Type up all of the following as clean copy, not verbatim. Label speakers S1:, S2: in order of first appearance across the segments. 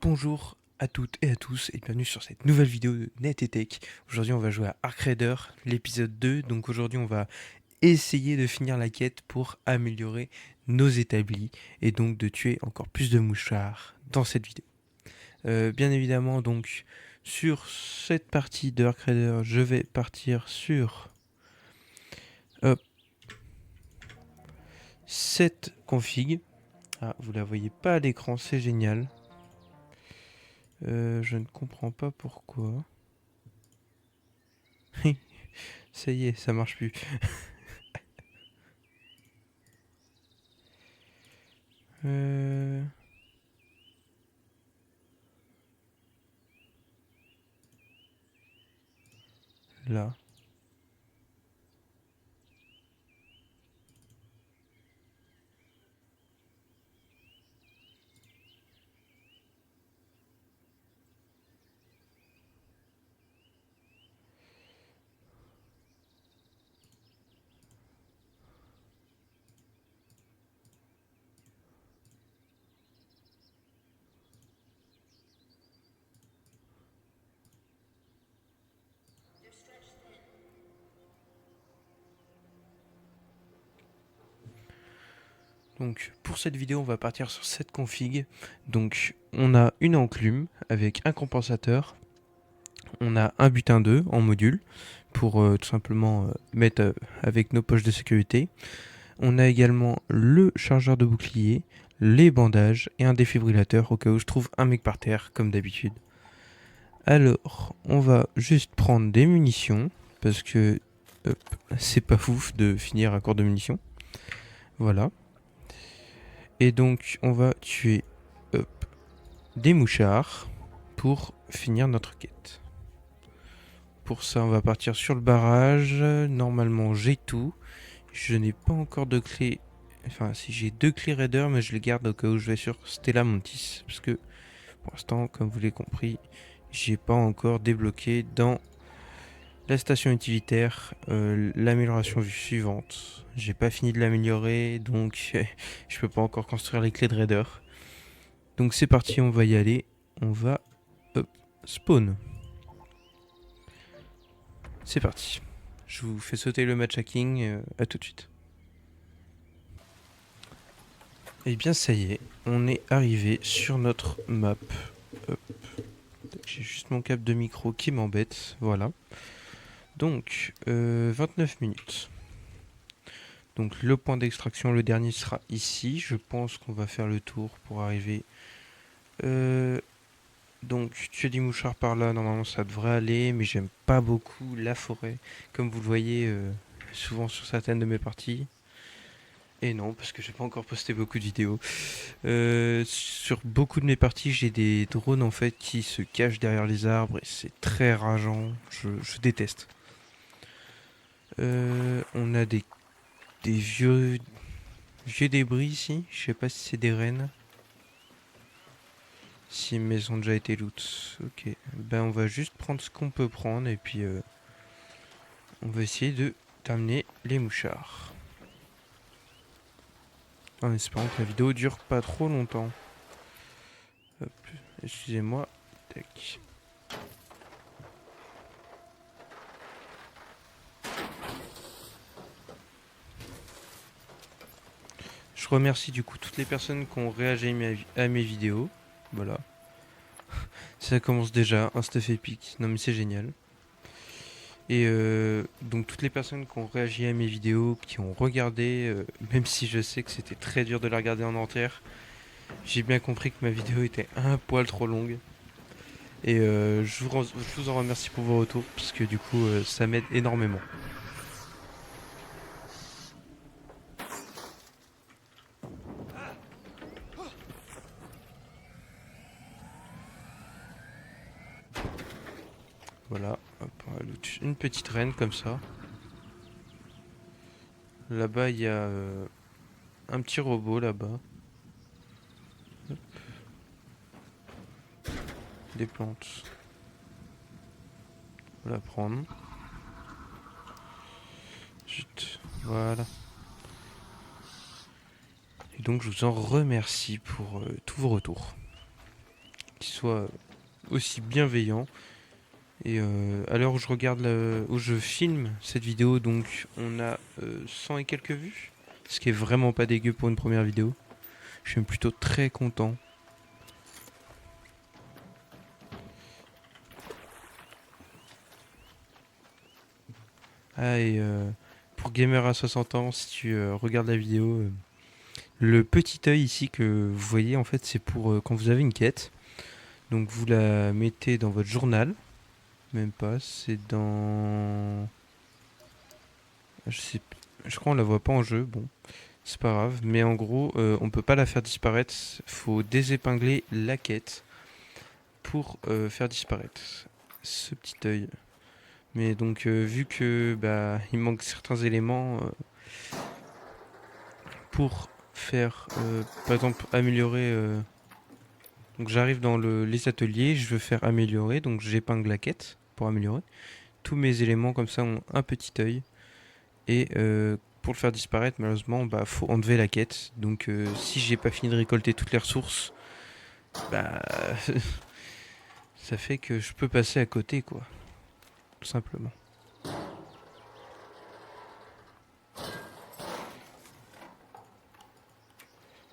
S1: Bonjour à toutes et à tous et bienvenue sur cette nouvelle vidéo de Net et Tech. Aujourd'hui on va jouer à Ark Raider, l'épisode 2. Donc aujourd'hui on va essayer de finir la quête pour améliorer nos établis et donc de tuer encore plus de mouchards dans cette vidéo. Bien évidemment donc sur cette partie de Ark Raider je vais partir sur hop, cette config. Ah, vous la voyez pas à l'écran, c'est génial. Je ne comprends pas pourquoi. Ça y est, ça marche plus. Euh, Là. Donc pour cette vidéo, on va partir sur cette config. Donc on a une enclume avec un compensateur. On a un butin 2 en module pour tout simplement mettre avec nos poches de sécurité. On a également le chargeur de bouclier, les bandages et un défibrillateur au cas où je trouve un mec par terre comme d'habitude. Alors on va juste prendre des munitions parce que c'est pas ouf de finir à court de munitions. Voilà. Et donc on va tuer hop, des mouchards pour finir notre quête. Pour ça on va partir sur le barrage. Normalement j'ai tout. Je n'ai pas encore de clé. Enfin si j'ai 2 clés Raider mais je les garde au cas où je vais sur Stella Montis. Parce que pour l'instant comme vous l'avez compris j'ai pas encore débloqué dans la station utilitaire l'amélioration suivante. J'ai pas fini de l'améliorer donc je peux pas encore construire les clés de Raider. Donc c'est parti, on va y aller. On va hop, spawn. C'est parti. Je vous fais sauter le match hacking. À tout de suite. Et bien ça y est, on est arrivé sur notre map. Hop. J'ai juste mon câble de micro qui m'embête. Voilà. Donc 29 minutes. Donc le point d'extraction, le dernier sera ici. Je pense qu'on va faire le tour pour arriver. Donc tuer des mouchards par là, normalement ça devrait aller, mais j'aime pas beaucoup la forêt, comme vous le voyez souvent sur certaines de mes parties. Et non, parce que j'ai pas encore posté beaucoup de vidéos. Sur beaucoup de mes parties, j'ai des drones en fait qui se cachent derrière les arbres et c'est très rageant. Je déteste. On a des vieux débris ici. Je sais pas si c'est des rennes. Si mes ont déjà été loot. Ok. Ben on va juste prendre ce qu'on peut prendre et puis on va essayer de terminer les mouchards. En espérant que la vidéo dure pas trop longtemps. Hop. Excusez-moi. Tac. Je remercie du coup toutes les personnes qui ont réagi à mes vidéos. Voilà. Ça commence déjà. Un stuff épique. Non mais c'est génial. Et donc toutes les personnes qui ont réagi à mes vidéos, qui ont regardé, même si je sais que c'était très dur de la regarder en entière, j'ai bien compris que ma vidéo était un poil trop longue. Et je vous en remercie pour vos retours, parce que du coup ça m'aide énormément. Voilà, hop, on va loot une petite reine comme ça. Là-bas il y a un petit robot là-bas. Des plantes. On va la prendre. Chut, voilà. Et donc je vous en remercie pour tous vos retours. qui soit aussi bienveillant. Et à l'heure où je regarde, où je filme cette vidéo, donc on a 100 et quelques vues, ce qui est vraiment pas dégueu pour une première vidéo. Je suis même plutôt très content. Ah, et pour Gamer à 60 ans, si tu regardes la vidéo, le petit œil ici que vous voyez, en fait, c'est pour quand vous avez une quête. Donc vous la mettez dans votre journal. Même pas, c'est dans... Je sais, je crois qu'on la voit pas en jeu, bon, c'est pas grave. Mais en gros, on peut pas la faire disparaître. Faut désépingler la quête pour faire disparaître ce petit œil. Mais donc, vu que bah, il manque certains éléments pour faire, par exemple, améliorer. Donc, j'arrive dans les ateliers, je veux faire améliorer, donc j'épingle la quête pour améliorer. Tous mes éléments comme ça ont un petit œil. Et pour le faire disparaître, malheureusement, bah, faut enlever la quête. Donc, si j'ai pas fini de récolter toutes les ressources, bah, ça fait que je peux passer à côté, quoi, tout simplement.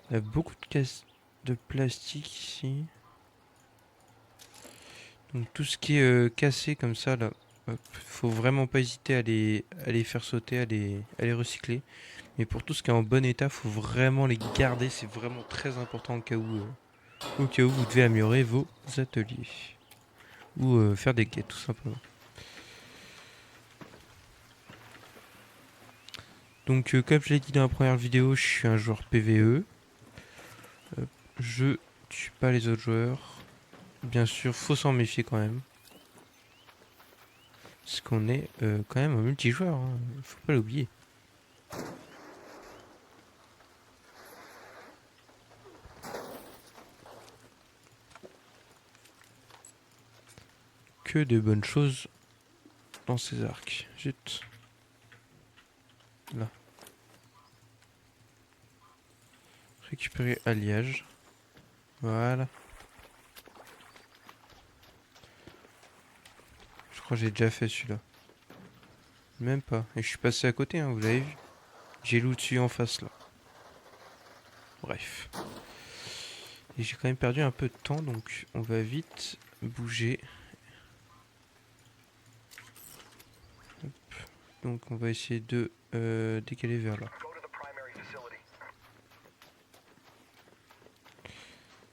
S1: Il y a beaucoup de caisses de plastique ici. Donc tout ce qui est cassé comme ça, là, faut vraiment pas hésiter à les faire sauter, à les recycler. Mais pour tout ce qui est en bon état, faut vraiment les garder. C'est vraiment très important au cas où vous devez améliorer vos ateliers. Ou faire des quêtes, tout simplement. Donc comme je l'ai dit dans la première vidéo, je suis un joueur PvE. Je tue pas les autres joueurs. Bien sûr, faut s'en méfier quand même. Parce qu'on est quand même un multijoueur, hein. Faut pas l'oublier. Que de bonnes choses dans ces arcs. Zut. Là. Récupérer alliage. Voilà. Je crois que j'ai déjà fait celui-là. Même pas. Et je suis passé à côté, hein, vous l'avez vu. J'ai l'outil en face là. Bref. Et j'ai quand même perdu un peu de temps, donc on va vite bouger. Hop. Donc on va essayer de décaler vers là.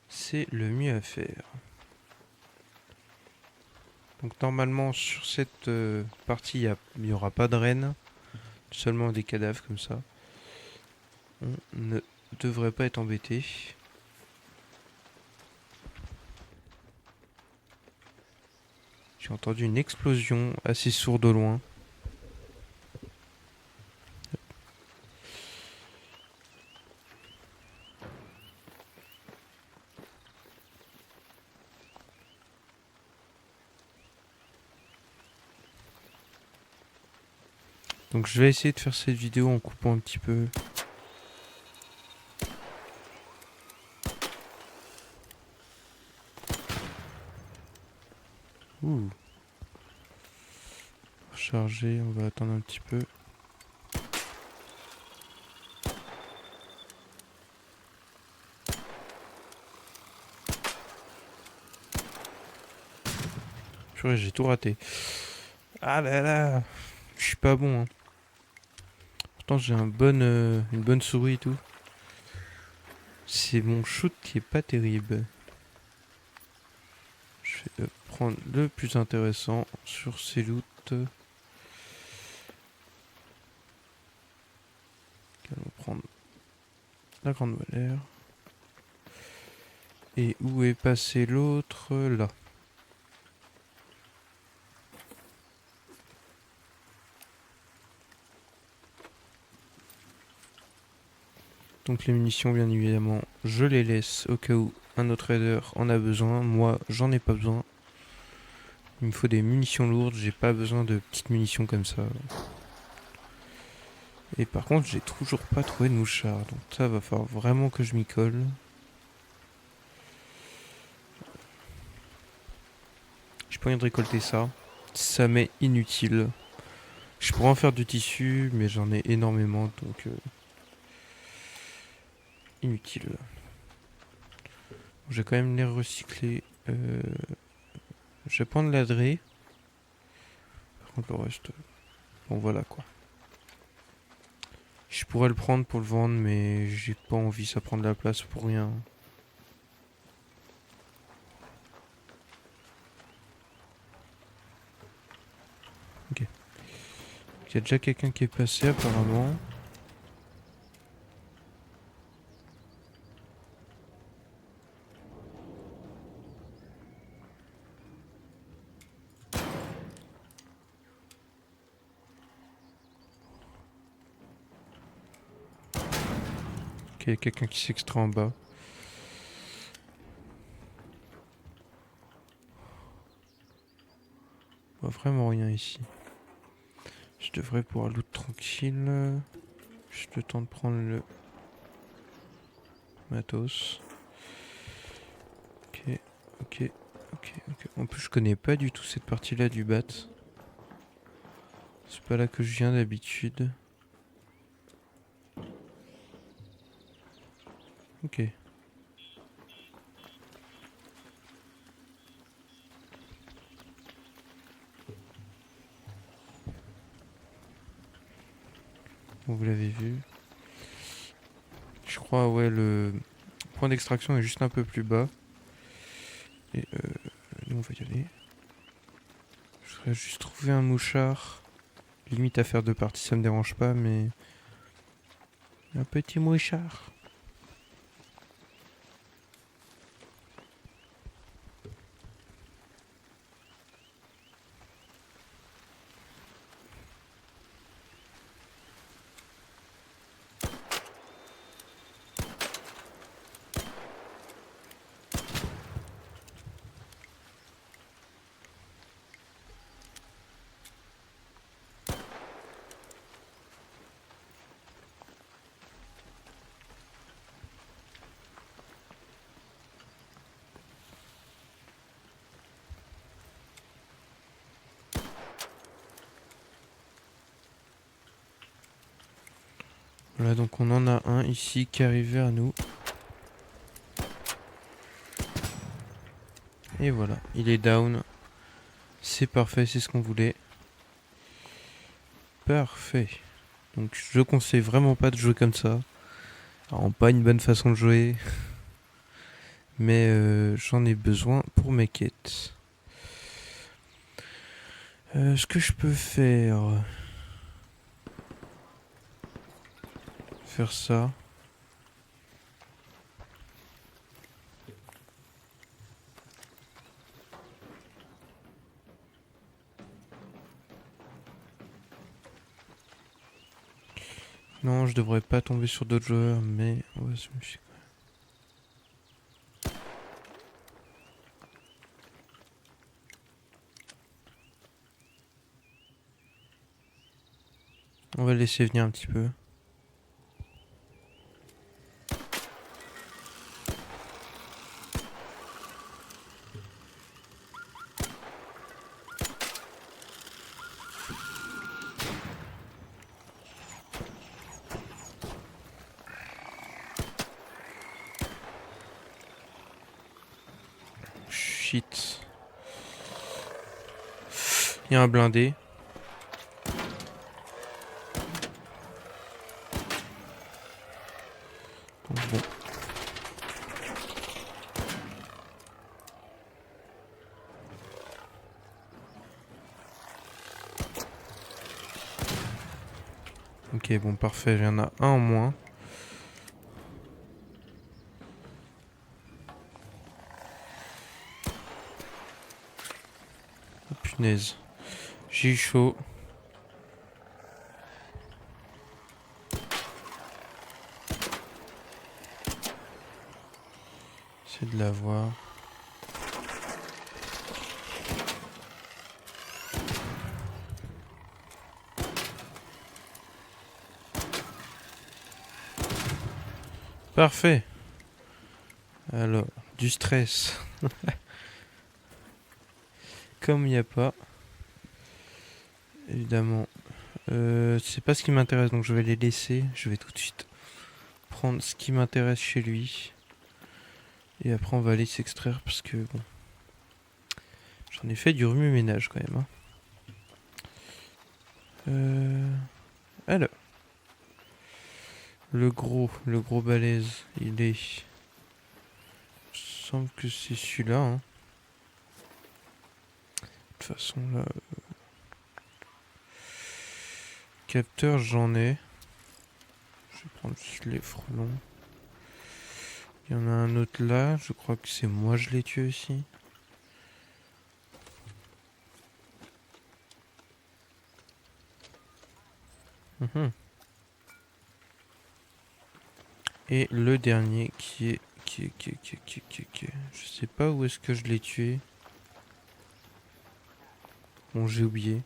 S1: C'est le mieux à faire. Donc normalement sur cette partie il n'y aura pas de rennes, seulement des cadavres comme ça. On ne devrait pas être embêté. J'ai entendu une explosion assez sourde au loin. Donc je vais essayer de faire cette vidéo en coupant un petit peu. Ouh. Charger, on va attendre un petit peu. Purée, j'ai tout raté. Ah là là, je suis pas bon, hein. Pourtant j'ai une bonne souris et tout. C'est mon shoot qui est pas terrible. Je vais prendre le plus intéressant sur ces loots. On va prendre la grande valeur. Et où est passé l'autre? Là. Donc les munitions, bien évidemment, je les laisse au cas où un autre raider en a besoin. Moi, j'en ai pas besoin. Il me faut des munitions lourdes, j'ai pas besoin de petites munitions comme ça. Et par contre, j'ai toujours pas trouvé de mouchard, donc ça va falloir vraiment que je m'y colle. pas envie de récolter ça. Ça m'est inutile. Je pourrais en faire du tissu, mais j'en ai énormément, donc inutile. Je vais quand même les recycler. Je vais prendre l'adré. Par contre, le reste... Bon, voilà, quoi. Je pourrais le prendre pour le vendre, mais j'ai pas envie, ça prend de la place pour rien. Ok. Il y a déjà quelqu'un qui est passé, apparemment. Ok, il y a quelqu'un qui s'extrait en bas. On voit vraiment rien ici. Je devrais pouvoir loot tranquille. Juste le temps de prendre le matos. Ok, ok, ok. En plus, je connais pas du tout cette partie-là du bat. C'est pas là que je viens d'habitude. Ok. Bon, vous l'avez vu. Je crois, ouais, le point d'extraction est juste un peu plus bas. Et nous, on va y aller. Je voudrais juste trouver un mouchard. Limite à faire deux parties, ça me dérange pas, mais... Un petit mouchard. Voilà, donc on en a un ici qui arrive vers nous. Et voilà, il est down. C'est parfait, c'est ce qu'on voulait. Parfait. Donc je conseille vraiment pas de jouer comme ça. Alors, pas une bonne façon de jouer. Mais j'en ai besoin pour mes quêtes. Ce que je peux faire... Faire ça. Non, je devrais pas tomber sur d'autres joueurs, mais on va se méfier. On va laisser venir un petit peu. Shit. Il y a un blindé. Donc bon. Ok, bon, parfait. Il y en a un en moins. Oh, punaise. J'ai eu chaud. C'est de l'avoir. Parfait. Alors, du stress. comme il n'y a pas, évidemment, c'est pas ce qui m'intéresse, donc je vais les laisser. Je vais tout de suite prendre ce qui m'intéresse chez lui. Et après on va aller s'extraire parce que bon, j'en ai fait du remue-ménage quand même. Hein. Alors, le gros balèze, il est... Il semble que c'est celui-là. Hein. De toute façon là... Capteur j'en ai. Je vais prendre juste les frelons. Il y en a un autre là, je crois que c'est moi je l'ai tué aussi. Mhm. Et le dernier qui est... Je sais pas où est-ce que je l'ai tué. Bon, j'ai oublié.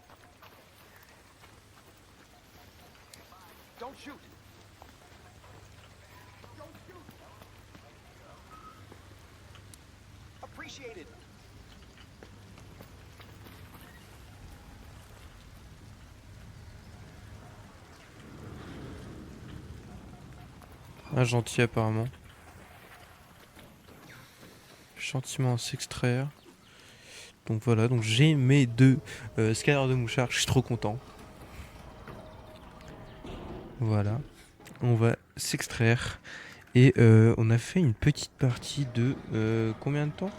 S1: Un gentil apparemment. Gentiment s'extraire. Donc voilà, donc j'ai mes deux scanners de mouchards, je suis trop content. Voilà, on va s'extraire. Et on a fait une petite partie de combien de temps?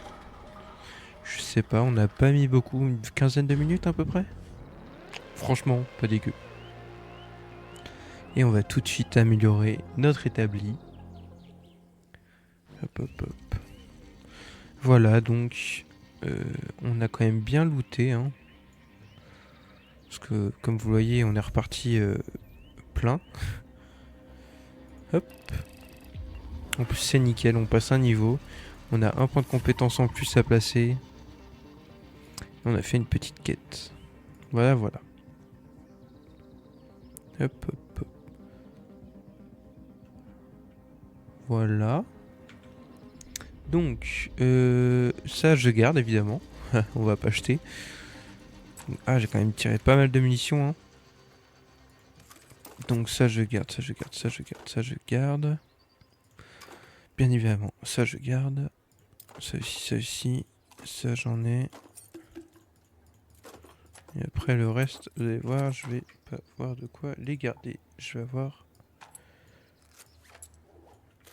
S1: Je sais pas, on n'a pas mis beaucoup, une quinzaine de minutes à peu près. Franchement, pas dégueu. Et on va tout de suite améliorer notre établi. Hop hop hop. Voilà, donc on a quand même bien looté. Hein. Parce que comme vous le voyez, on est reparti plein. Hop. En plus c'est nickel, on passe un niveau. On a un point de compétence en plus à placer. On a fait une petite quête. Voilà, voilà. Hop, hop, hop. Voilà. Donc, ça je garde évidemment. On va pas acheter. Ah, j'ai quand même tiré pas mal de munitions. Hein. Donc ça je garde, ça je garde, ça je garde, ça je garde. Bien évidemment, ça je garde. Ça aussi, ça aussi. Ça j'en ai. Et après le reste, vous allez voir, je vais pas voir de quoi les garder. Je vais avoir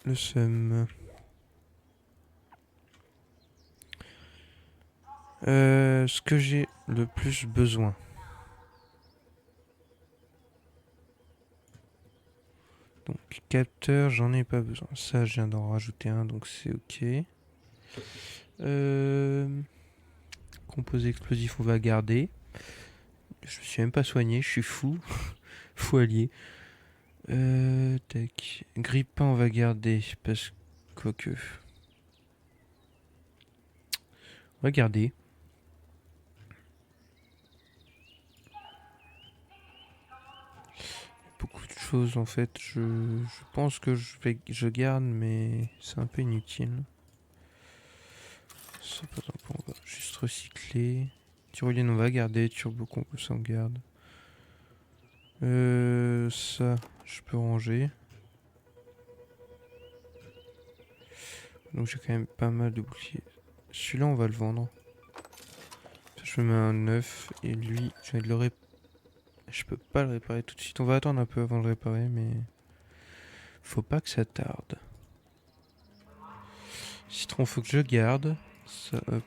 S1: le seum. Ce que j'ai le plus besoin. Donc capteur, j'en ai pas besoin. Ça, je viens d'en rajouter un, donc c'est ok. Composé explosif, on va garder. Je me suis même pas soigné, je suis fou. Fou allié. Tac. Grippin, on va garder. Parce que. Quoique. On va garder. Beaucoup de choses en fait. Je pense que je garde, mais c'est un peu inutile. Ça, par exemple, on va juste recycler. Tyrolienne, on va garder. Turbo combo, ça on garde. Ça, je peux ranger. Donc j'ai quand même pas mal de boucliers. Celui-là, on va le vendre. Je mets un 9 et lui, je vais le réparer. Je peux pas le réparer tout de suite. On va attendre un peu avant de le réparer, mais faut pas que ça tarde. Citron, faut que je garde. Ça, hop.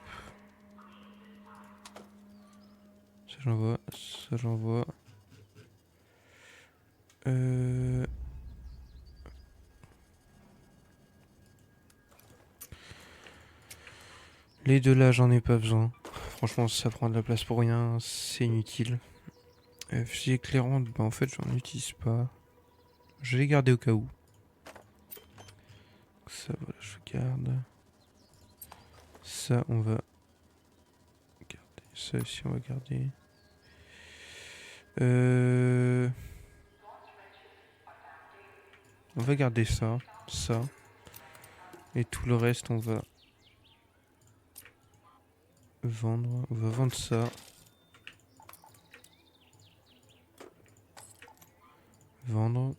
S1: Ça, j'envoie. Ça, j'envoie. Les deux là, j'en ai pas besoin. Franchement, ça prend de la place pour rien. C'est inutile. Fusil éclairante, bah en fait, j'en utilise pas. Je vais les garder au cas où. Ça, voilà, je garde. Ça, on va garder. Ça aussi, on va garder. On va garder ça. Ça. Et tout le reste, on va... vendre. On va vendre ça. Vendre.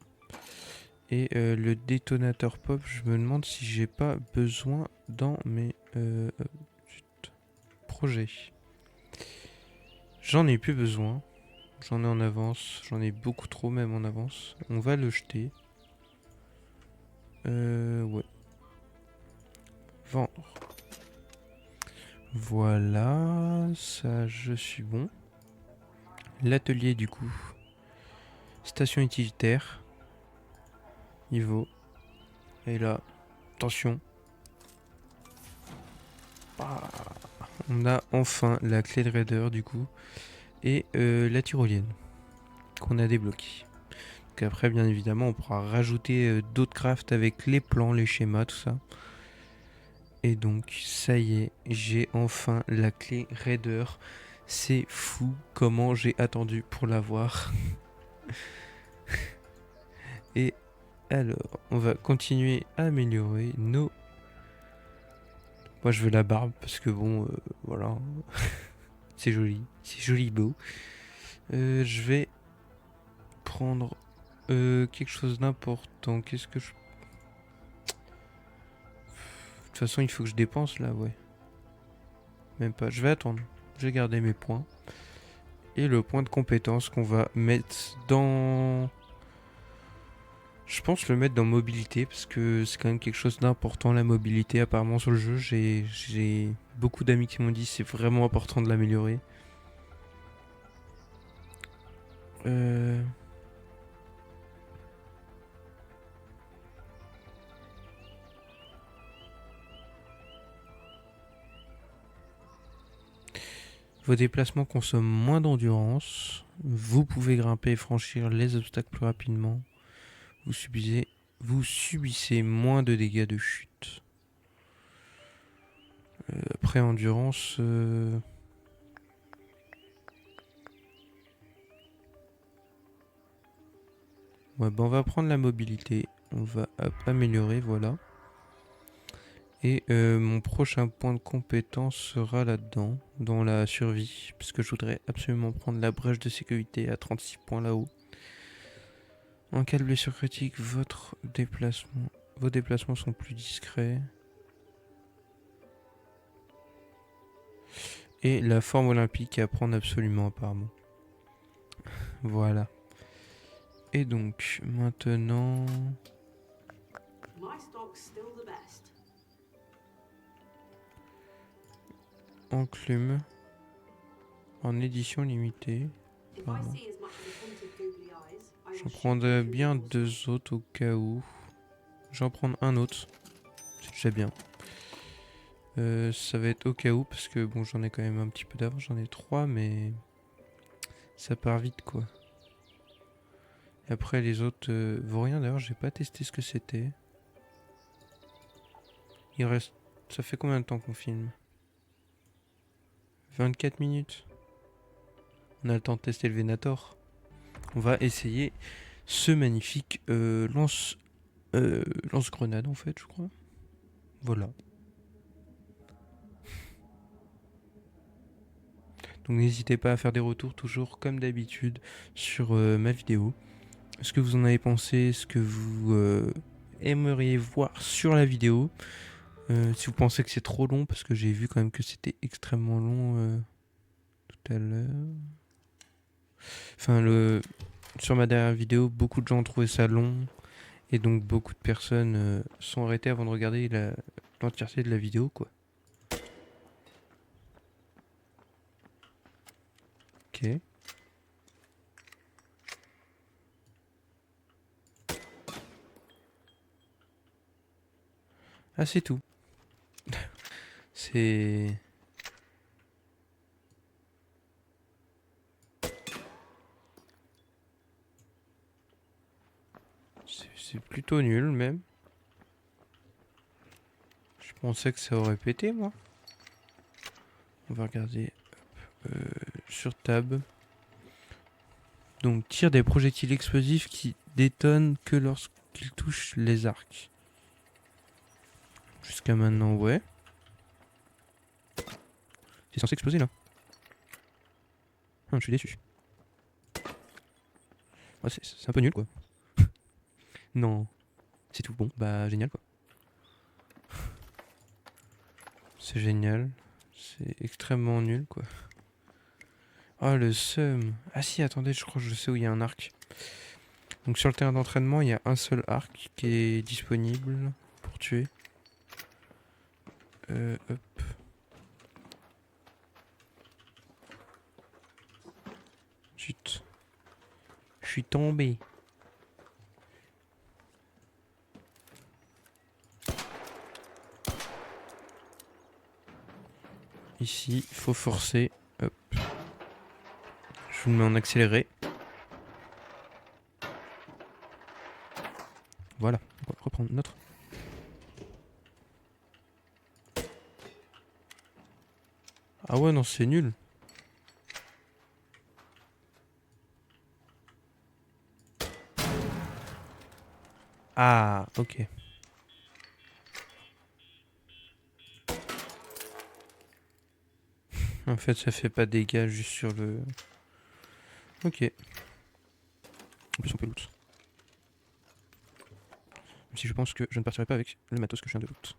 S1: Et le détonateur pop, je me demande si j'ai pas besoin dans mes projets. J'en ai plus besoin. J'en ai en avance. J'en ai beaucoup trop même en avance. On va le jeter. Ouais. Vendre. Voilà. Ça, je suis bon. L'atelier du coup. Station utilitaire. Niveau. Et là. Attention. Ah. On a enfin la clé de raider du coup. Et la tyrolienne. Qu'on a débloquée. Donc après bien évidemment on pourra rajouter d'autres crafts avec les plans, les schémas, tout ça. Et donc ça y est, j'ai enfin la clé raider. C'est fou comment j'ai attendu pour l'avoir. Et alors, on va continuer à améliorer nos... Moi je veux la barbe parce que bon, voilà. C'est joli beau. Je vais prendre quelque chose d'important. Qu'est-ce que je... De toute façon il faut que je dépense là, ouais. Même pas, je vais attendre. Je vais garder mes points. Et le point de compétence qu'on va mettre dans... Je pense le mettre dans mobilité parce que c'est quand même quelque chose d'important, la mobilité apparemment sur le jeu. J'ai beaucoup d'amis qui m'ont dit c'est vraiment important de l'améliorer. Euh... Vos déplacements consomment moins d'endurance. Vous pouvez grimper et franchir les obstacles plus rapidement. Vous subissez moins de dégâts de chute. Après endurance... Ouais, bah on va prendre la mobilité. On va améliorer, voilà. Et mon prochain point de compétence sera là-dedans, dans la survie. Parce que je voudrais absolument prendre la brèche de sécurité à 36 points là-haut. En cas de blessure critique, vos déplacements sont plus discrets. Et la forme olympique à prendre absolument apparemment. Voilà. Et donc, maintenant... Enclume. En édition limitée. J'en prendrais bien 2 autres au cas où. J'en prends un autre. C'est déjà bien. Ça va être au cas où parce que bon j'en ai quand même un petit peu d'avance. J'en ai 3 mais ça part vite quoi. Et après les autres vaut rien d'ailleurs. J'ai pas testé ce que c'était. Il reste... Ça fait combien de temps qu'on filme? 24 minutes. On a le temps de tester le Venator. On va essayer ce magnifique lance-grenade en fait je crois. Voilà. Donc n'hésitez pas à faire des retours toujours comme d'habitude sur ma vidéo. Ce que vous en avez pensé, ce que vous aimeriez voir sur la vidéo. Si vous pensez que c'est trop long, parce que j'ai vu quand même que c'était extrêmement long tout à l'heure. Enfin, sur ma dernière vidéo, beaucoup de gens ont trouvé ça long. Et donc beaucoup de personnes sont arrêtées avant de regarder l'entièreté de la vidéo, quoi. Ok. Ah, c'est tout. C'est... C'est plutôt nul, même. Je pensais que ça aurait pété, moi. On va regarder sur Tab. Donc, tire des projectiles explosifs qui détonnent que lorsqu'ils touchent les arcs. Jusqu'à maintenant, ouais. C'est censé exploser là. Ah, je suis déçu. Ouais, c'est un peu nul quoi. Non. C'est tout bon. Bah génial quoi. C'est génial. C'est extrêmement nul quoi. Ah le seum. Ah si attendez, je crois que je sais où il y a un arc. Donc sur le terrain d'entraînement il y a un seul arc qui est disponible pour tuer. Hop. Chut. Je suis tombé. Ici, il faut forcer. Hop. Je vous le mets en accéléré. Voilà, on va reprendre notre. Ah ouais, non, c'est nul. Ah, ok. En fait, ça fait pas de dégâts juste sur le... Ok. En plus, on peut loot. Même si je pense que je ne partirai pas avec le matos que je viens de loot.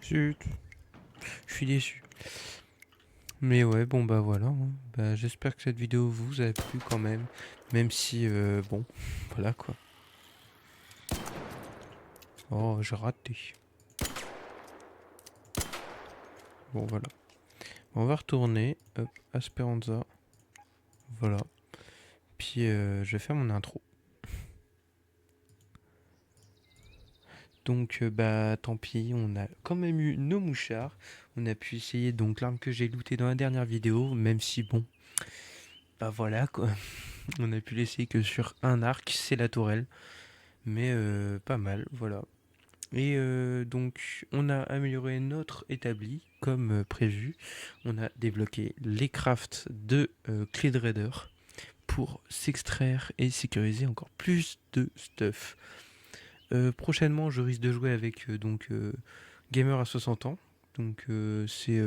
S1: Zut. Je suis déçu. Mais ouais, bon bah voilà. Bah, j'espère que cette vidéo vous a plu quand même. Même si, bon, voilà quoi. Oh, j'ai raté. Bon, voilà. On va retourner. Hop, Esperanza. Voilà. Puis, je vais faire mon intro. Donc bah tant pis, on a quand même eu nos mouchards. On a pu essayer donc l'arme que j'ai lootée dans la dernière vidéo, même si bon, bah voilà quoi. On a pu l'essayer que sur un arc, c'est la tourelle. Mais pas mal, voilà. Et donc on a amélioré notre établi comme prévu. On a débloqué les crafts de Cleed Raider pour s'extraire et sécuriser encore plus de stuff. Prochainement, je risque de jouer avec Gamer à 60 ans. Donc c'est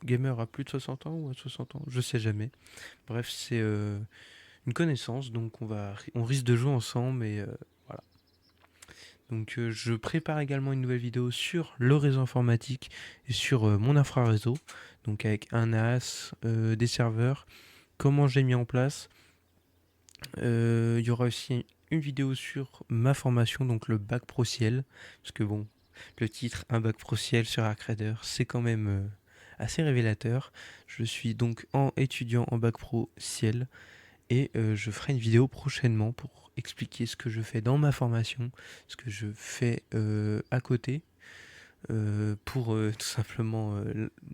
S1: Gamer à plus de 60 ans ou à 60 ans, je sais jamais. Bref, c'est une connaissance, donc on risque de jouer ensemble et voilà. Donc je prépare également une nouvelle vidéo sur le réseau informatique et sur mon infraréseau, donc avec un NAS, des serveurs, comment j'ai mis en place. Il y aura aussi une vidéo sur ma formation, donc le bac pro ciel, parce que bon, le titre un bac pro ciel sur ArcRaider, c'est quand même assez révélateur. Je suis donc étudiant en bac pro ciel et je ferai une vidéo prochainement pour expliquer ce que je fais dans ma formation, ce que je fais à côté, pour tout simplement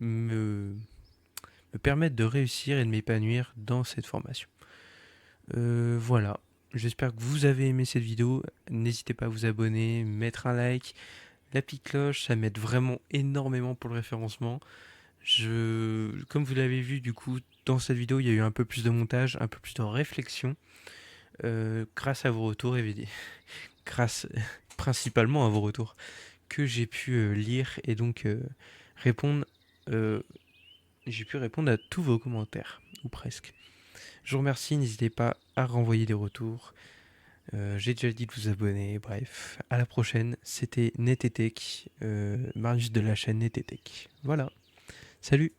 S1: me permettre de réussir et de m'épanouir dans cette formation. Voilà. J'espère que vous avez aimé cette vidéo. N'hésitez pas à vous abonner, mettre un like, la petite cloche, ça m'aide vraiment énormément pour le référencement. Comme vous l'avez vu, du coup, dans cette vidéo, il y a eu un peu plus de montage, un peu plus de réflexion, grâce à vos retours, grâce principalement à vos retours, que j'ai pu lire et donc répondre. euh, j'ai pu répondre à tous vos commentaires, ou presque. Je vous remercie, n'hésitez pas à renvoyer des retours. J'ai déjà dit de vous abonner, bref. À la prochaine, c'était Netetech, Marius de la chaîne Netetech. Voilà, salut!